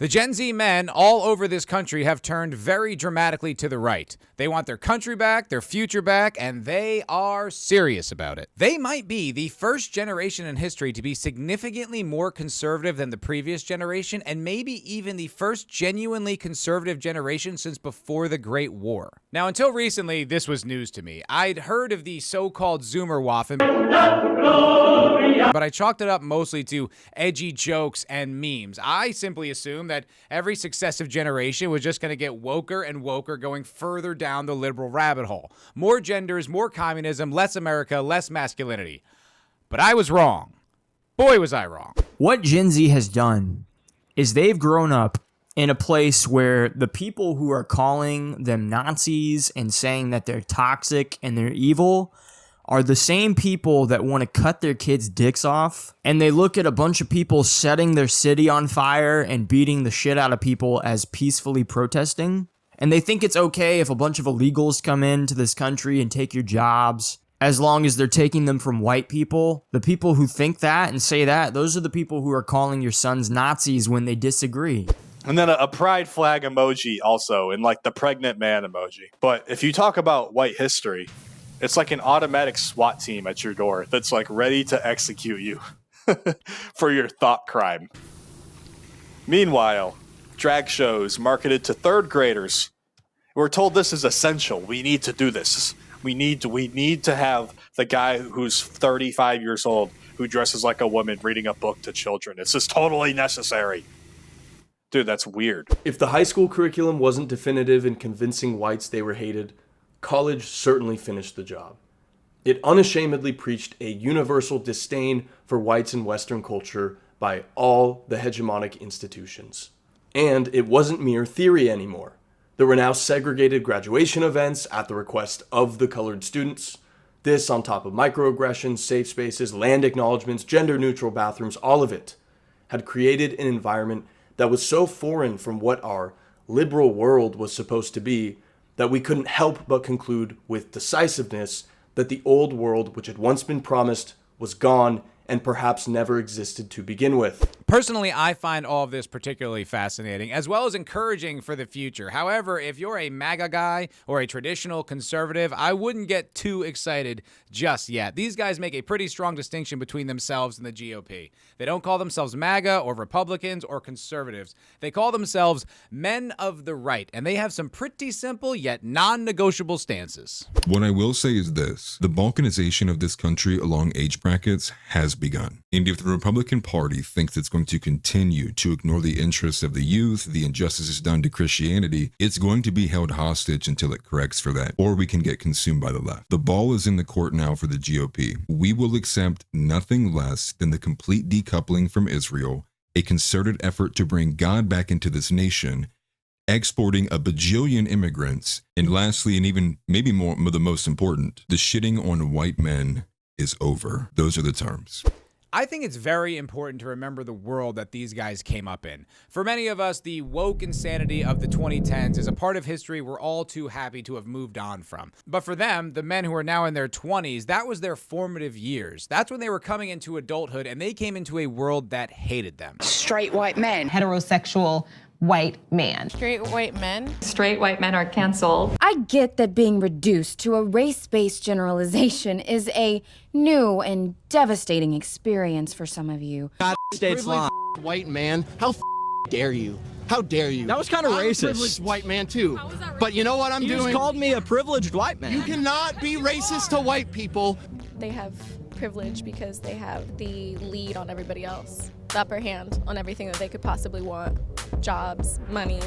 The Gen Z men all over this country have turned very dramatically to the right. They want their country back, their future back, and they are serious about it. They might be the first generation in history to be significantly more conservative than the previous generation, and maybe even the first genuinely conservative generation since before the Great War. Now, until recently, this was news to me. I'd heard of the so-called Zoomerwaffen, but I chalked it up mostly to edgy jokes and memes. I simply assumed that every successive generation was just going to get woker and woker, going further down the liberal rabbit hole. More genders, more communism, less America, less masculinity. But I was wrong. Boy, was I wrong. What Gen Z has done is they've grown up in a place where the people who are calling them Nazis and saying that they're toxic and they're evil are the same people that want to cut their kids' dicks off, and they look at a bunch of people setting their city on fire and beating the shit out of people as peacefully protesting, and they think it's okay if a bunch of illegals come into this country and take your jobs, as long as they're taking them from white people. The people who think that and say that, those are the people who are calling your sons Nazis when they disagree. And then a pride flag emoji also, and like the pregnant man emoji. But if you talk about white history, it's like an automatic SWAT team at your door that's like ready to execute you for your thought crime. Meanwhile, drag shows marketed to third graders. We're told this is essential. We need to do this. We need to have the guy who's 35 years old who dresses like a woman reading a book to children. It's just totally necessary. Dude, that's weird. If the high school curriculum wasn't definitive in convincing whites they were hated, college certainly finished the job. It unashamedly preached a universal disdain for whites in Western culture by all the hegemonic institutions. And it wasn't mere theory anymore. There were now segregated graduation events at the request of the colored students. This on top of microaggressions, safe spaces, land acknowledgements, gender-neutral bathrooms, all of it had created an environment that was so foreign from what our liberal world was supposed to be that we couldn't help but conclude with decisiveness that the old world, which had once been promised, was gone and perhaps never existed to begin with. Personally, I find all of this particularly fascinating, as well as encouraging for the future. However, if you're a MAGA guy or a traditional conservative, I wouldn't get too excited just yet. These guys make a pretty strong distinction between themselves and the GOP. They don't call themselves MAGA or Republicans or conservatives. They call themselves men of the right, and they have some pretty simple yet non-negotiable stances. What I will say is this: the balkanization of this country along age brackets has begun. And if the Republican Party thinks it's going to continue to ignore the interests of the youth, the injustices done to Christianity, it's going to be held hostage until it corrects for that, or we can get consumed by the left. The ball is in the court now for the GOP. We will accept nothing less than the complete decoupling from Israel, a concerted effort to bring God back into this nation, exporting a bajillion immigrants, and lastly, and even maybe more, the most important, the shitting on white men is over. Those are the terms. I think it's very important to remember the world that these guys came up in. For many of us, the woke insanity of the 2010s is a part of history we're all too happy to have moved on from. But for them, the men who are now in their 20s, that was their formative years. That's when they were coming into adulthood, and they came into a world that hated them. Straight white men. Heterosexual white man. Straight white men. Straight white men are canceled. I get that being reduced to a race-based generalization is a new and devastating experience for some of you. God, state's law. White man, how dare you? How dare you? That was kind of racist. I'm a privileged white man too. But you know what I'm doing? You just called me a privileged white man. You cannot be racist to white people. They have privilege because they have the lead on everybody else. The upper hand on everything that they could possibly want. Jobs, money,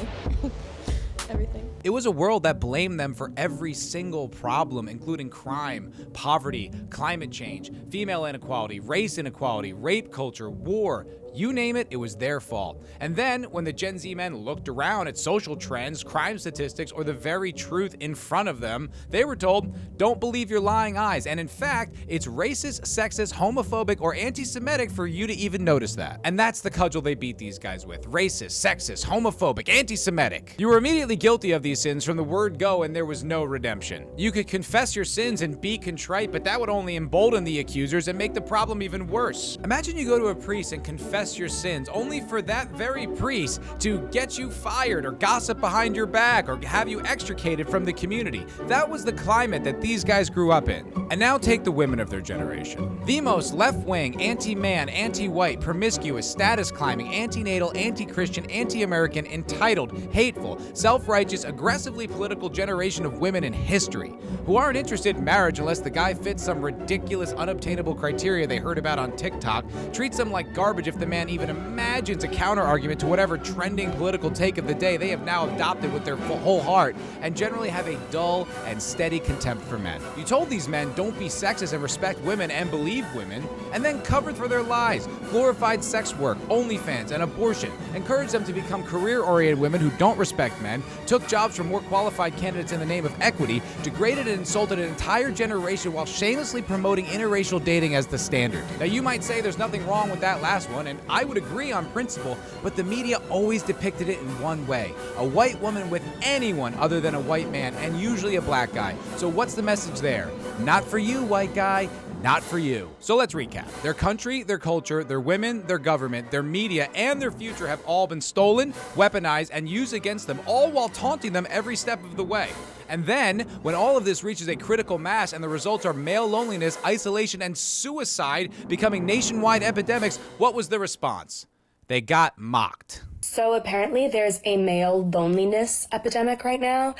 everything. It was a world that blamed them for every single problem, including crime, poverty, climate change, female inequality, race inequality, rape culture, war. You name it, it was their fault. And then, when the Gen Z men looked around at social trends, crime statistics, or the very truth in front of them, they were told, don't believe your lying eyes. And in fact, it's racist, sexist, homophobic, or anti-Semitic for you to even notice that. And that's the cudgel they beat these guys with. Racist, sexist, homophobic, anti-Semitic. You were immediately guilty of these sins from the word go, and there was no redemption. You could confess your sins and be contrite, but that would only embolden the accusers and make the problem even worse. Imagine you go to a priest and confess confess your sins, only for that very priest to get you fired or gossip behind your back or have you extricated from the community. That was the climate that these guys grew up in. And now take the women of their generation. The most left-wing, anti-man, anti-white, promiscuous, status-climbing, anti-natal, anti-Christian, anti-American, entitled, hateful, self-righteous, aggressively political generation of women in history, who aren't interested in marriage unless the guy fits some ridiculous, unobtainable criteria they heard about on TikTok, treats them like garbage if the man even imagines a counter-argument to whatever trending political take of the day they have now adopted with their whole heart, and generally have a dull and steady contempt for men. You told these men don't be sexist and respect women and believe women, and then covered for their lies, glorified sex work, OnlyFans, and abortion, encouraged them to become career-oriented women who don't respect men, took jobs from more qualified candidates in the name of equity, degraded and insulted an entire generation while shamelessly promoting interracial dating as the standard. Now you might say there's nothing wrong with that last one, and I would agree on principle, but the media always depicted it in one way: a white woman with anyone other than a white man, and usually a black guy. So what's the message there? Not for you, white guy. Not for you. So let's recap. Their country, their culture, their women, their government, their media, and their future have all been stolen, weaponized, and used against them, all while taunting them every step of the way. And then, when all of this reaches a critical mass and the results are male loneliness, isolation, and suicide becoming nationwide epidemics, what was the response? They got mocked. So apparently there's a male loneliness epidemic right now.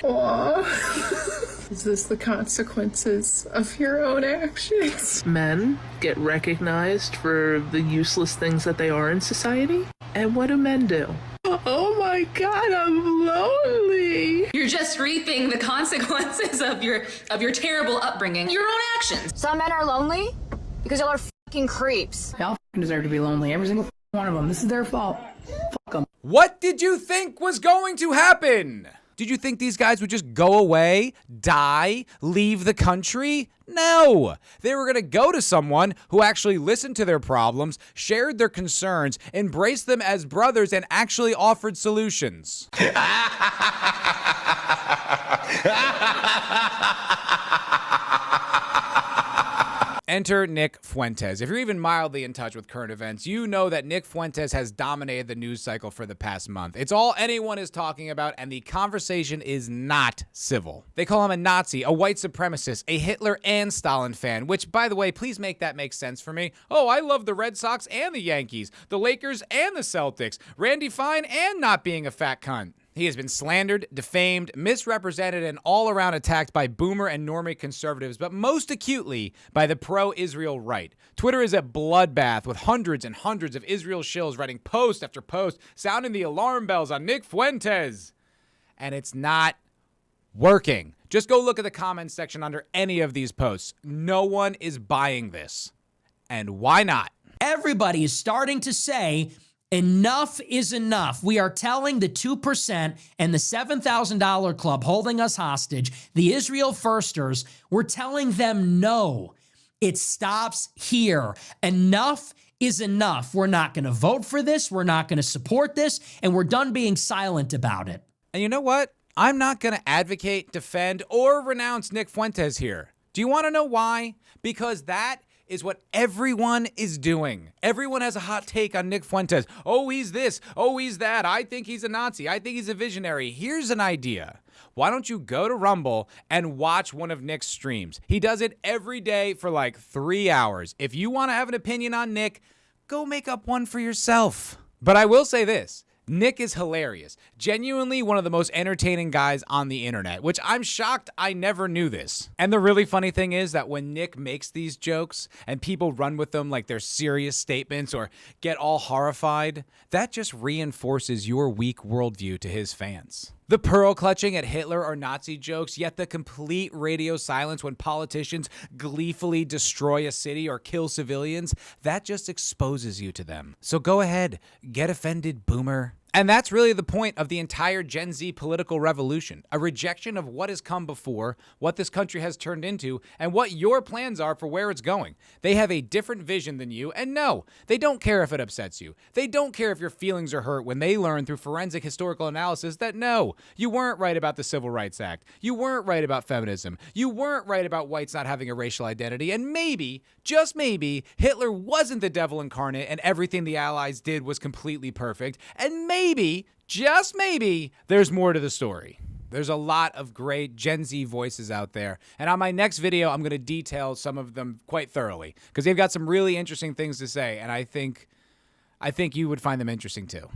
Is this the consequences of your own actions? Men get recognized for the useless things that they are in society. And what do men do? Oh my God, I'm lonely. You're just reaping the consequences of your terrible upbringing, your own actions. Some men are lonely because y'all are fucking creeps. Y'all deserve to be lonely, every single one of them. This is their fault. Fuck them. What did you think was going to happen? Did you think these guys would just go away, die, leave the country? No! They were going to go to someone who actually listened to their problems, shared their concerns, embraced them as brothers, and actually offered solutions. Enter Nick Fuentes. If you're even mildly in touch with current events, you know that Nick Fuentes has dominated the news cycle for the past month. It's all anyone is talking about, and the conversation is not civil. They call him a Nazi, a white supremacist, a Hitler and Stalin fan, which, by the way, please make that make sense for me. Oh, I love the Red Sox and the Yankees, the Lakers and the Celtics, Randy Fine and not being a fat cunt. He has been slandered, defamed, misrepresented, and all around attacked by boomer and normie conservatives, but most acutely by the pro-Israel right. Twitter is a bloodbath with hundreds and hundreds of Israel shills writing post after post, sounding the alarm bells on Nick Fuentes. And it's not working. Just go look at the comments section under any of these posts. No one is buying this. And why not? Everybody is starting to say, enough is enough. We are telling the 2% and the $7,000 club holding us hostage, the Israel Firsters, we're telling them no. It stops here. Enough is enough. We're not going to vote for this. We're not going to support this. And we're done being silent about it. And you know what? I'm not going to advocate, defend, or renounce Nick Fuentes here. Do you want to know why? Because that is what everyone is doing. Everyone has a hot take on Nick Fuentes. Oh, he's this. Oh, he's that. I think he's a Nazi. I think he's a visionary. Here's an idea. Why don't you go to Rumble and watch one of Nick's streams? He does it every day for like 3 hours. If you want to have an opinion on Nick, go make up one for yourself. But I will say this. Nick is hilarious. Genuinely one of the most entertaining guys on the internet, which I'm shocked I never knew this. And the really funny thing is that when Nick makes these jokes and people run with them like they're serious statements or get all horrified, that just reinforces your weak worldview to his fans. The pearl clutching at Hitler or Nazi jokes, yet the complete radio silence when politicians gleefully destroy a city or kill civilians, that just exposes you to them. So go ahead, get offended, boomer. And that's really the point of the entire Gen Z political revolution, a rejection of what has come before, what this country has turned into, and what your plans are for where it's going. They have a different vision than you, and no, they don't care if it upsets you. They don't care if your feelings are hurt when they learn through forensic historical analysis that no, you weren't right about the Civil Rights Act. You weren't right about feminism. You weren't right about whites not having a racial identity, and maybe, just maybe, Hitler wasn't the devil incarnate and everything the Allies did was completely perfect, and maybe, just maybe, there's more to the story. There's a lot of great Gen Z voices out there, and on my next video, I'm going to detail some of them quite thoroughly, because they've got some really interesting things to say, and I think you would find them interesting too.